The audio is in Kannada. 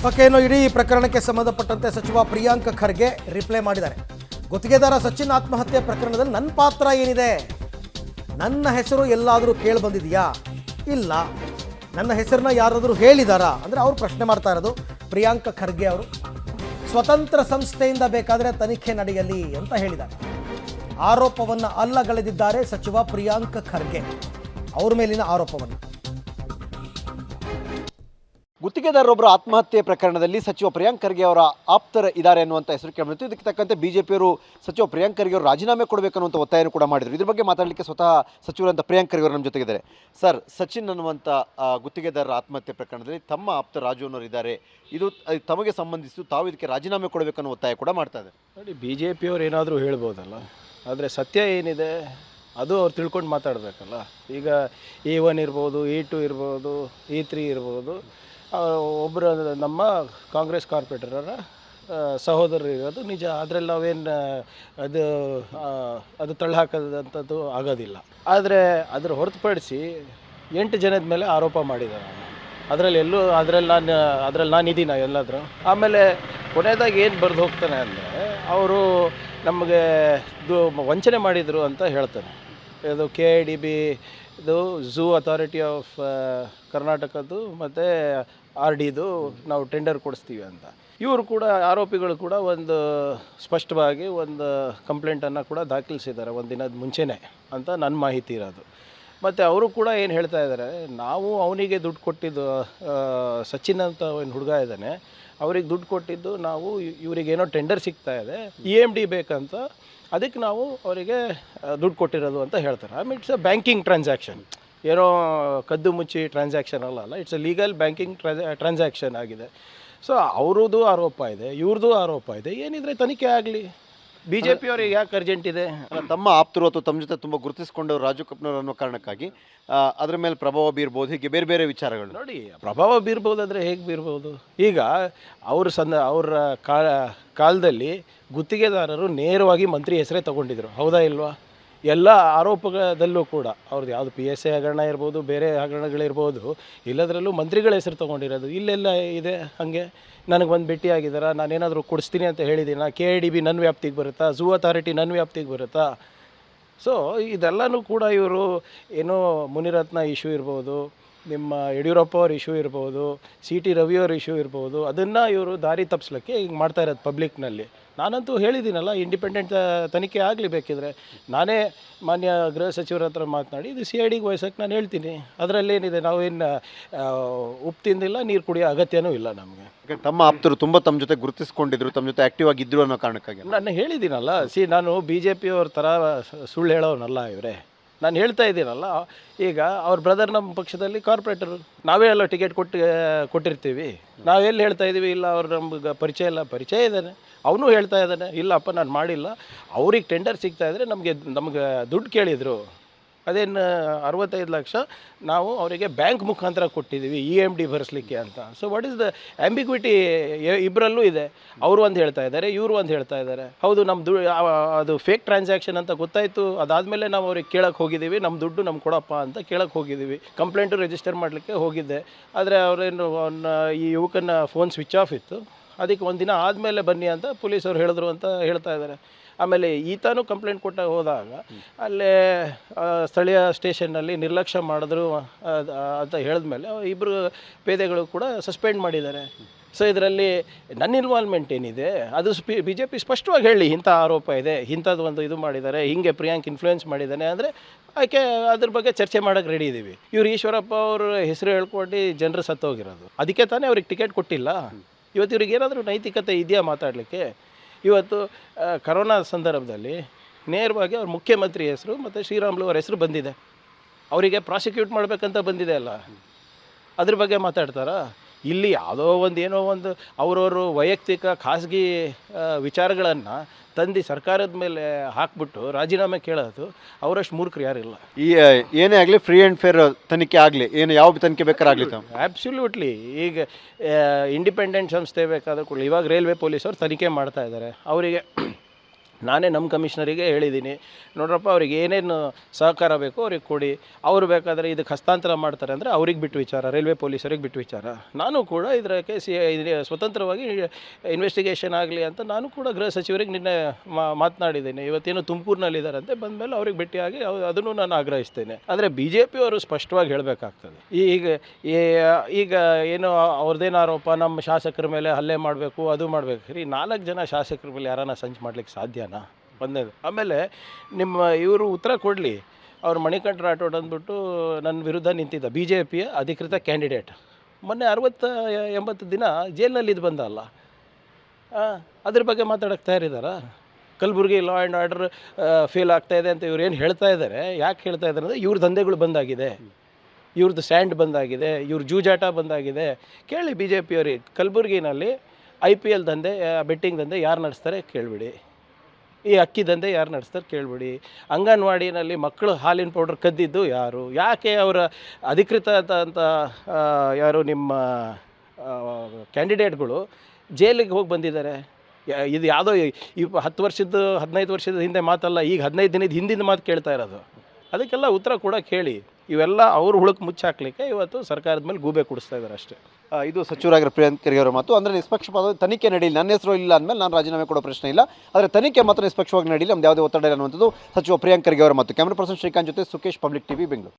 ಓಕೆ, ಇನ್ನು ಇಡೀ ಪ್ರಕರಣಕ್ಕೆ ಸಂಬಂಧಪಟ್ಟಂತೆ ಸಚಿವ ಪ್ರಿಯಾಂಕ್ ಖರ್ಗೆ ರಿಪ್ಲೈ ಮಾಡಿದ್ದಾರೆ. ಗುತ್ತಿಗೆದಾರ ಸಚಿನ್ ಆತ್ಮಹತ್ಯೆ ಪ್ರಕರಣದಲ್ಲಿ ನನ್ನ ಪಾತ್ರ ಏನಿದೆ? ನನ್ನ ಹೆಸರು ಎಲ್ಲಾದರೂ ಕೇಳಿ ಬಂದಿದೆಯಾ? ಇಲ್ಲ. ನನ್ನ ಹೆಸರನ್ನ ಯಾರಾದರೂ ಹೇಳಿದಾರಾ ಅಂದರೆ ಅವರು ಪ್ರಶ್ನೆ ಮಾಡ್ತಾ ಇರೋದು ಪ್ರಿಯಾಂಕ್ ಖರ್ಗೆ ಅವರು. ಸ್ವತಂತ್ರ ಸಂಸ್ಥೆಯಿಂದ ಬೇಕಾದರೆ ತನಿಖೆ ನಡೆಯಲಿ ಅಂತ ಹೇಳಿದ್ದಾರೆ. ಆರೋಪವನ್ನು ಅಲ್ಲಗಳೆದಿದ್ದಾರೆ ಸಚಿವ ಪ್ರಿಯಾಂಕ್ ಖರ್ಗೆ, ಅವ್ರ ಮೇಲಿನ ಆರೋಪವನ್ನು. ಗುತ್ತಿಗೆದಾರರೊಬ್ಬರ ಆತ್ಮಹತ್ಯೆ ಪ್ರಕರಣದಲ್ಲಿ ಸಚಿವ ಪ್ರಿಯಾಂಕ್ ಖರ್ಗೆ ಅವರ ಆಪ್ತರ ಇದ್ದಾರೆ ಅನ್ನುವಂಥ ಹೆಸರು ಕೇಳಿಬಂತು. ಇದಕ್ಕೆ ತಕ್ಕಂತೆ ಬಿಜೆಪಿಯವರು ಸಚಿವ ಪ್ರಿಯಾಂಕ್ ಖರ್ಗೆ ಅವರು ರಾಜೀನಾಮೆ ಕೊಡಬೇಕನ್ನುವಂಥ ಒತ್ತಾಯನೂ ಕೂಡ ಮಾಡಿದರು. ಇದ್ರ ಬಗ್ಗೆ ಮಾತಾಡಲಿಕ್ಕೆ ಸ್ವತಃ ಸಚಿವರಂತ ಪ್ರಿಯಾಂಕ್ ಖರ್ಗೆ ಅವರು ನಮ್ಮ ಜೊತೆಗಿದ್ದಾರೆ. ಸರ್, ಸಚಿನ್ ಅನ್ನುವಂಥ ಗುತ್ತಿಗೆದಾರರ ಆತ್ಮಹತ್ಯೆ ಪ್ರಕರಣದಲ್ಲಿ ತಮ್ಮ ಆಪ್ತ ರಾಜು ಅನ್ನೋರು ಇದ್ದಾರೆ. ಇದು ತಮಗೆ ಸಂಬಂಧಿಸಿದ್ದು, ತಾವು ಇದಕ್ಕೆ ರಾಜೀನಾಮೆ ಕೊಡಬೇಕನ್ನೋ ಒತ್ತಾಯ ಕೂಡ ಮಾಡ್ತಾ ಇದೆ. ನೋಡಿ, ಬಿ ಜೆ ಪಿಯವ್ರು ಏನಾದರೂ ಹೇಳ್ಬೋದಲ್ಲ, ಆದರೆ ಸತ್ಯ ಏನಿದೆ ಅದು ಅವ್ರು ತಿಳ್ಕೊಂಡು ಮಾತಾಡಬೇಕಲ್ಲ. ಈಗ E1 ಇರ್ಬೋದು, E2 ಇರ್ಬೋದು, E3 ಇರ್ಬೋದು, ಒಬ್ಬರು ನಮ್ಮ ಕಾಂಗ್ರೆಸ್ ಕಾರ್ಪೊರೇಟರ ಸಹೋದರರು ಇರೋದು ನಿಜ. ಅದರಲ್ಲಿ ನಾವೇನು ಅದು ತಳ್ಳಿ ಹಾಕೋದಂಥದ್ದು ಆಗೋದಿಲ್ಲ. ಆದರೆ ಅದರ ಹೊರತುಪಡಿಸಿ 8 ಜನದ ಮೇಲೆ ಆರೋಪ ಮಾಡಿದ್ದಾರೆ. ಅದರಲ್ಲಿ ನಾನಿದ್ದೀನ ಎಲ್ಲಾದರೂ. ಆಮೇಲೆ ಕೊನೆಯದಾಗಿ ಏನು ಬರೆದು ಹೋಗ್ತಾನೆ ಅಂದರೆ, ಅವರು ನಮಗೆ ವಂಚನೆ ಮಾಡಿದರು ಅಂತ ಹೇಳ್ತಾನೆ. ಇದು KIDB ಇದು ಝೂ ಅಥಾರಿಟಿ ಆಫ್ ಕರ್ನಾಟಕದ್ದು ಮತ್ತು RDದು ನಾವು ಟೆಂಡರ್ ಕೊಡಿಸ್ತೀವಿ ಅಂತ. ಇವರು ಕೂಡ, ಆರೋಪಿಗಳು ಕೂಡ ಒಂದು ಸ್ಪಷ್ಟವಾಗಿ ಒಂದು ಕಂಪ್ಲೇಂಟನ್ನು ಕೂಡ ದಾಖಲಿಸಿದ್ದಾರೆ ಒಂದು ದಿನದ ಮುಂಚೆನೇ ಅಂತ ನನ್ನ ಮಾಹಿತಿ ಇರೋದು. ಮತ್ತು ಅವರು ಕೂಡ ಏನು ಹೇಳ್ತಾ ಇದ್ದಾರೆ, ನಾವು ಅವನಿಗೆ ದುಡ್ಡು ಕೊಟ್ಟಿದ್ದು, ಸಚಿನ್ ಅಂತ ಒಂದು ಹುಡುಗ ಇದ್ದಾನೆ, ಅವ್ರಿಗೆ ದುಡ್ಡು ಕೊಟ್ಟಿದ್ದು ನಾವು, ಇವರಿಗೇನೋ ಟೆಂಡರ್ ಸಿಗ್ತಾ ಇದೆ, EMD ಬೇಕಂತ, ಅದಕ್ಕೆ ನಾವು ಅವರಿಗೆ ದುಡ್ಡು ಕೊಟ್ಟಿರೋದು ಅಂತ ಹೇಳ್ತಾರೆ. ಇಟ್ಸ್ ಅ ಬ್ಯಾಂಕಿಂಗ್ ಟ್ರಾನ್ಸಾಕ್ಷನ್, ಏನೋ ಕದ್ದು ಮುಚ್ಚಿ ಟ್ರಾನ್ಸಾಕ್ಷನ್ ಅಲ್ಲ, it's a legal banking transaction ಆಗಿದೆ. ಸೊ ಅವ್ರದ್ದು ಆರೋಪ ಇದೆ, ಇವ್ರದ್ದು ಆರೋಪ ಇದೆ. ಏನಿದ್ರೆ ತನಿಖೆ ಆಗಲಿ. BJP ಅವ್ರಿಗೆ ಯಾಕೆ ಅರ್ಜೆಂಟ್ ಇದೆ? ತಮ್ಮ ಆಪ್ತರು ಅಥವಾ ತಮ್ಮ ಜೊತೆ ತುಂಬ ಗುರುತಿಸ್ಕೊಂಡವರು ರಾಜು ಕಪ್ನವ್ರು ಅನ್ನೋ ಕಾರಣಕ್ಕಾಗಿ ಅದರ ಮೇಲೆ ಪ್ರಭಾವ ಬೀರ್ಬೋದು, ಹೀಗೆ ಬೇರೆ ಬೇರೆ ವಿಚಾರಗಳು. ನೋಡಿ, ಪ್ರಭಾವ ಬೀರ್ಬೋದಾದರೆ ಹೇಗೆ ಬೀರ್ಬೋದು? ಈಗ ಅವರ ಕಾಲದಲ್ಲಿ ಗುತ್ತಿಗೆದಾರರು ನೇರವಾಗಿ ಮಂತ್ರಿ ಹೆಸರೇ ತಗೊಂಡಿದ್ರು, ಹೌದಾ ಇಲ್ವಾ? ಎಲ್ಲ ಆರೋಪದಲ್ಲೂ ಕೂಡ ಅವ್ರದ್ದು ಯಾವುದು PSA ಹಗರಣ ಇರ್ಬೋದು, ಬೇರೆ ಹಗರಣಗಳಿರ್ಬೋದು, ಇಲ್ಲದರಲ್ಲೂ ಮಂತ್ರಿಗಳ ಹೆಸರು ತೊಗೊಂಡಿರೋದು. ಇಲ್ಲೆಲ್ಲ ಇದೆ ಹಾಗೆ. ನನಗೆ ಬಂದು ಭೇಟಿಯಾಗಿದ್ದಾರಾ? ನಾನೇನಾದರೂ ಕೊಡಿಸ್ತೀನಿ ಅಂತ ಹೇಳಿದ್ದೀನ? KIDB ನನ್ನ ವ್ಯಾಪ್ತಿಗೆ ಬರುತ್ತಾ? ಝೂ ಅಥಾರಿಟಿ ನನ್ನ ವ್ಯಾಪ್ತಿಗೆ ಬರುತ್ತಾ? ಸೊ ಇದೆಲ್ಲನೂ ಕೂಡ ಇವರು ಏನೋ ಮುನಿರತ್ನ ಇಶ್ಯೂ ಇರ್ಬೋದು, ನಿಮ್ಮ ಯಡಿಯೂರಪ್ಪ ಅವ್ರ ಇಶ್ಯೂ ಇರ್ಬೋದು, CT ರವಿಯವ್ರ ಇಶ್ಯೂ ಇರ್ಬೋದು, ಅದನ್ನು ಇವರು ದಾರಿ ತಪ್ಪಿಸ್ಲಿಕ್ಕೆ ಈಗ ಮಾಡ್ತಾ ಇರೋದು ಪಬ್ಲಿಕ್ನಲ್ಲಿ. ನಾನಂತೂ ಹೇಳಿದ್ದೀನಲ್ಲ, ಇಂಡಿಪೆಂಡೆಂಟ್ ತನಿಖೆ ಆಗಲಿ. ಬೇಕಿದ್ರೆ ನಾನೇ ಮಾನ್ಯ ಗೃಹ ಸಚಿವರ ಹತ್ರ ಮಾತನಾಡಿ ಇದು CIDಗೆ ವಹಿಸೋಕ್ಕೆ ನಾನು ಹೇಳ್ತೀನಿ. ಅದರಲ್ಲೇನಿದೆ, ನಾವೇನು ಉಪ್ಪು ತಿಂದಿಲ್ಲ, ನೀರು ಕುಡಿಯೋ ಅಗತ್ಯನೂ ಇಲ್ಲ ನಮಗೆ. ತಮ್ಮ ಆಪ್ತರು ತುಂಬ ತಮ್ಮ ಜೊತೆ ಗುರುತಿಸ್ಕೊಂಡಿದ್ರು, ತಮ್ಮ ಜೊತೆ ಆ್ಯಕ್ಟಿವ್ ಆಗಿದ್ರು ಅನ್ನೋ ಕಾರಣಕ್ಕಾಗಿ ನಾನು ಹೇಳಿದ್ದೀನಲ್ಲ. ನಾನು BJP ಅವ್ರ ಥರ ಸುಳ್ಳು ಹೇಳೋನಲ್ಲ ಇವರೇ. ನಾನು ಹೇಳ್ತಾ ಇದ್ದೀನಲ್ಲ, ಈಗ ಅವ್ರ ಬ್ರದರ್ ನಮ್ಮ ಪಕ್ಷದಲ್ಲಿ ಕಾರ್ಪೊರೇಟರು, ನಾವೇ ಎಲ್ಲ ಟಿಕೆಟ್ ಕೊಟ್ಟಿರ್ತೀವಿ. ನಾವೆಲ್ಲಿ ಹೇಳ್ತಾ ಇದ್ದೀವಿ ಇಲ್ಲ ಅವ್ರು ನಮ್ಗೆ ಪರಿಚಯ ಇಲ್ಲ? ಪರಿಚಯ ಇದ್ದಾನೆ, ಅವನು ಹೇಳ್ತಾ ಇದ್ದಾನೆ, ಇಲ್ಲಪ್ಪ ನಾನು ಮಾಡಿಲ್ಲ, ಅವ್ರಿಗೆ ಟೆಂಡರ್ ಸಿಗ್ತಾಯಿದ್ರೆ ನಮಗೆ ದುಡ್ಡು ಕೇಳಿದರು, ಅದೇನು 65 ಲಕ್ಷ ನಾವು ಅವರಿಗೆ ಬ್ಯಾಂಕ್ ಮುಖಾಂತರ ಕೊಟ್ಟಿದ್ದೀವಿ EMD ಭರಿಸಲಿಕ್ಕೆ ಅಂತ. So what is the ambiguity? ಇಬ್ಬರಲ್ಲೂ ಇದೆ. ಅವರು ಒಂದು ಹೇಳ್ತಾ ಇದ್ದಾರೆ, ಇವರು ಒಂದು ಹೇಳ್ತಾ ಇದ್ದಾರೆ. ಹೌದು, ನಮ್ಮ ಅದು ಫೇಕ್ ಟ್ರಾನ್ಸಾಕ್ಷನ್ ಅಂತ ಗೊತ್ತಾಯಿತು. ಅದಾದಮೇಲೆ ನಾವು ಅವ್ರಿಗೆ ಕೇಳಕ್ಕೆ ಹೋಗಿದ್ದೀವಿ, ನಮ್ಮ ದುಡ್ಡು ನಮ್ಗೆ ಕೊಡಪ್ಪ ಅಂತ ಕೇಳಕ್ಕೆ ಹೋಗಿದ್ದೀವಿ. ಕಂಪ್ಲೇಂಟು ರಿಜಿಸ್ಟರ್ ಮಾಡಲಿಕ್ಕೆ ಹೋಗಿದ್ದೆ. ಆದರೆ ಅವರೇನು ಈ ಯುವಕನ ಫೋನ್ ಸ್ವಿಚ್ ಆಫ್ ಇತ್ತು, ಅದಕ್ಕೆ ಒಂದು ದಿನ ಆದಮೇಲೆ ಬನ್ನಿ ಅಂತ ಪೊಲೀಸವ್ರು ಹೇಳಿದ್ರು ಅಂತ ಹೇಳ್ತಾ ಇದ್ದಾರೆ. ಆಮೇಲೆ ಈತನೂ ಕಂಪ್ಲೇಂಟ್ ಕೊಟ್ಟ ಹೋದಾಗ ಅಲ್ಲೇ ಸ್ಥಳೀಯ ಸ್ಟೇಷನ್ನಲ್ಲಿ ನಿರ್ಲಕ್ಷ್ಯ ಮಾಡಿದ್ರು ಅಂತ ಹೇಳಿದ್ಮೇಲೆ ಇಬ್ಬರು ಪೇದೆಗಳು ಕೂಡ ಸಸ್ಪೆಂಡ್ ಮಾಡಿದ್ದಾರೆ. ಸೊ ಇದರಲ್ಲಿ ನನ್ನ ಇನ್ವಾಲ್ವ್ಮೆಂಟ್ ಏನಿದೆ ಅದು BJP ಸ್ಪಷ್ಟವಾಗಿ ಹೇಳಿ, ಇಂಥ ಆರೋಪ ಇದೆ, ಇಂಥದ್ದು ಒಂದು ಇದು ಮಾಡಿದ್ದಾರೆ, ಹಿಂಗೆ ಪ್ರಿಯಾಂಕ್ ಇನ್ಫ್ಲೂಯೆನ್ಸ್ ಮಾಡಿದ್ದಾನೆ ಅಂದರೆ ಆಕೆ ಅದ್ರ ಬಗ್ಗೆ ಚರ್ಚೆ ಮಾಡೋಕ್ಕೆ ರೆಡಿ ಇದ್ದೀವಿ. ಇವರು ಈಶ್ವರಪ್ಪ ಅವ್ರ ಹೆಸರು ಹೇಳ್ಕೊಂಡು ಜನರು ಸತ್ತೋಗಿರೋದು, ಅದಕ್ಕೆ ತಾನೇ ಅವ್ರಿಗೆ ಟಿಕೆಟ್ ಕೊಟ್ಟಿಲ್ಲ. ಇವತ್ತು ಇವ್ರಿಗೆ ಏನಾದರೂ ನೈತಿಕತೆ ಇದೆಯಾ ಮಾತಾಡಲಿಕ್ಕೆ? ಇವತ್ತು ಕರೋನಾ ಸಂದರ್ಭದಲ್ಲಿ ನೇರವಾಗಿ ಅವ್ರ ಮುಖ್ಯಮಂತ್ರಿ ಹೆಸರು ಮತ್ತು ಶ್ರೀರಾಮುಲು ಅವ್ರ ಹೆಸರು ಬಂದಿದೆ, ಅವರಿಗೆ ಪ್ರಾಸಿಕ್ಯೂಟ್ ಮಾಡಬೇಕಂತ ಬಂದಿದೆ ಅಲ್ಲ, ಅದ್ರ ಬಗ್ಗೆ ಮಾತಾಡ್ತಾರಾ? ಇಲ್ಲಿ ಯಾವುದೋ ಒಂದು ಏನೋ ಒಂದು ಅವರವರು ವೈಯಕ್ತಿಕ ಖಾಸಗಿ ವಿಚಾರಗಳನ್ನು ತಂದು ಸರ್ಕಾರದ ಮೇಲೆ ಹಾಕ್ಬಿಟ್ಟು ರಾಜೀನಾಮೆ ಕೇಳೋದು ಅವರಷ್ಟು ಮೂರ್ಖರು ಯಾರಿಲ್ಲ. ಈ ಏನೇ ಆಗಲಿ ಫ್ರೀ ಆ್ಯಂಡ್ ಫೇರ್ ತನಿಖೆ ಆಗಲಿ, ಏನು ಯಾವ ತನಿಖೆ ಬೇಕಾರಾಗಲಿ. ಆ್ಯಬ್ಸಲ್ಯೂಟ್ಲಿ. ಈಗ ಇಂಡಿಪೆಂಡೆಂಟ್ ಸಂಸ್ಥೆ ಬೇಕಾದರೂ ಕೂಡ ಇವಾಗ ರೈಲ್ವೆ ಪೊಲೀಸವ್ರು ತನಿಖೆ ಮಾಡ್ತಾ ಇದ್ದಾರೆ. ಅವರಿಗೆ ನಾನೇ ನಮ್ಮ ಕಮಿಷನರಿಗೆ ಹೇಳಿದ್ದೀನಿ, ನೋಡ್ರಪ್ಪ ಅವ್ರಿಗೆ ಏನೇನು ಸಹಕಾರ ಬೇಕೋ ಅವ್ರಿಗೆ ಕೊಡಿ, ಅವರು ಬೇಕಾದರೆ ಇದಕ್ಕೆ ಹಸ್ತಾಂತರ ಮಾಡ್ತಾರೆ ಅಂದರೆ ಅವ್ರಿಗೆ ಬಿಟ್ಟು ವಿಚಾರ, ರೈಲ್ವೆ ಪೊಲೀಸರಿಗೆ ಬಿಟ್ಟು ವಿಚಾರ. ನಾನು ಕೂಡ ಇದಕ್ಕೆ ಸ್ವತಂತ್ರವಾಗಿ ಇನ್ವೆಸ್ಟಿಗೇಷನ್ ಆಗಲಿ ಅಂತ ನಾನು ಕೂಡ ಗೃಹ ಸಚಿವರಿಗೆ ನಿನ್ನೆ ಮಾತನಾಡಿದ್ದೀನಿ. ಇವತ್ತೇನು ತುಮಕೂರಿನಲ್ಲಿದ್ದಾರಂತೆ, ಬಂದಮೇಲೆ ಅವ್ರಿಗೆ ಭೇಟಿಯಾಗಿ ಅದನ್ನು ನಾನು ಆಗ್ರಹಿಸ್ತೇನೆ. ಆದರೆ BJP ಅವರು ಸ್ಪಷ್ಟವಾಗಿ ಹೇಳಬೇಕಾಗ್ತದೆ. ಈಗ ಏನು ಅವ್ರದ್ದೇನು ಆರೋಪ, ನಮ್ಮ ಶಾಸಕರ ಮೇಲೆ ಹಲ್ಲೆ ಮಾಡಬೇಕು, ಅದು ಮಾಡಬೇಕು. ಸರಿ, 4 ಜನ ಶಾಸಕರ ಮೇಲೆ ಯಾರನ್ನ ಸಂಚು ಮಾಡ್ಲಿಕ್ಕೆ ಸಾಧ್ಯನಾ? ಒಂದೇದು. ಆಮೇಲೆ ನಿಮ್ಮ ಇವರು ಉತ್ತರ ಕೊಡಲಿ. ಅವ್ರು ಮಣಿಕಂಠ ರಾಠೋಡ್ ಅಂದ್ಬಿಟ್ಟು ನನ್ನ ವಿರುದ್ಧ ನಿಂತಿದ್ದ BJPಯ ಅಧಿಕೃತ ಕ್ಯಾಂಡಿಡೇಟ್. ಮೊನ್ನೆ 60-80 ದಿನ ಜೈಲಿನಲ್ಲಿ ಇದು ಬಂದ ಅಲ್ಲ, ಅದ್ರ ಬಗ್ಗೆ ಮಾತಾಡೋಕ್ಕೆ ತಯಾರಿದ್ದಾರಾ? Kalaburagi law and order fail ಆಗ್ತಾಯಿದೆ ಅಂತ ಇವ್ರು ಏನು ಹೇಳ್ತಾ ಇದ್ದಾರೆ. ಯಾಕೆ ಹೇಳ್ತಾ ಇದ್ದಾರೆ ಅಂದರೆ ಇವ್ರ ದಂಧೆಗಳು ಬಂದಾಗಿದೆ, ಇವ್ರದ್ದು ಸ್ಯಾಂಡ್ ಬಂದಾಗಿದೆ, ಇವ್ರ ಜೂಜಾಟ ಬಂದಾಗಿದೆ. ಕೇಳಿ BJP ಅವ್ರಿಗೆ, ಕಲಬುರಗಿನಲ್ಲಿ IPL ದಂಧೆ, ಬೆಟ್ಟಿಂಗ್ ದಂಧೆ ಯಾರು ನಡೆಸ್ತಾರೆ ಕೇಳಿಬಿಡಿ. ಈ ಅಕ್ಕಿ ದಂಧೆ ಯಾರು ನಡೆಸ್ತಾರೆ ಕೇಳಿಬಿಡಿ. ಅಂಗನವಾಡಿನಲ್ಲಿ ಮಕ್ಕಳು ಹಾಲಿನ ಪೌಡ್ರ್ ಕದ್ದಿದ್ದು ಯಾರು? ಯಾಕೆ ಅವರ ಅಧಿಕೃತ ಅಂತ ಯಾರು ನಿಮ್ಮ ಕ್ಯಾಂಡಿಡೇಟ್ಗಳು ಜೈಲಿಗೆ ಹೋಗಿ ಬಂದಿದ್ದಾರೆ? ಇದು ಯಾವುದೋ 10 ವರ್ಷದ 15 ವರ್ಷದ ಹಿಂದೆ ಮಾತಲ್ಲ, ಈಗ 15 ದಿನದ ಹಿಂದಿನ ಮಾತು ಕೇಳ್ತಾ ಇರೋದು. ಅದಕ್ಕೆಲ್ಲ ಉತ್ತರ ಕೂಡ ಕೇಳಿ. ಇವೆಲ್ಲ ಅವ್ರ ಹುಳಕ್ಕೆ ಮುಚ್ಚಾಕ್ಲಿಕ್ಕೆ ಇವತ್ತು ಸರ್ಕಾರದ ಮೇಲೆ ಗೂಬೆ ಕುಡಿಸ್ತಾ ಇದ್ದಾರೆ ಅಷ್ಟೇ. ಇದು ಸಚಿವರಾಗಿರೋ ಪ್ರಿಯಾಂಕ್ ಖರ್ಗೆ ಅವರ ಮಾತು. ಅಂದರೆ ನಿಷ್ಪಕ್ಷಪಾತ ತನಿಖೆ ನಡೀಲಿ, ನನ್ನ ಹೆಸರು ಇಲ್ಲ ಅಂದಮೇಲೆ ನಾನು ರಾಜೀನಾಮೆ ಕೊಡೋ ಪ್ರಶ್ನೆ ಇಲ್ಲ, ಆದರೆ ತನಿಖೆ ಮಾತ್ರ ನಿಷ್ಪಕ್ಷವಾಗಿ ನಡೀಲಿ, ನಮ್ದು ಯಾವುದೇ ಒತ್ತಡ ಇಲ್ಲ ಅನ್ನುವಂಥದ್ದು ಸಚಿವ ಪ್ರಿಯಾಂಕ್ ಖರ್ಗೆ ಅವರ ಮಾತು. ಕ್ಯಾಮ್ರಾ ಪರ್ಸನ್ ಶ್ರೀಕಾಂತ್ ಜೊತೆ ಸುಖೇಶ್, ಪಬ್ಲಿಕ್ TV, ಬೆಂಗಳೂರು.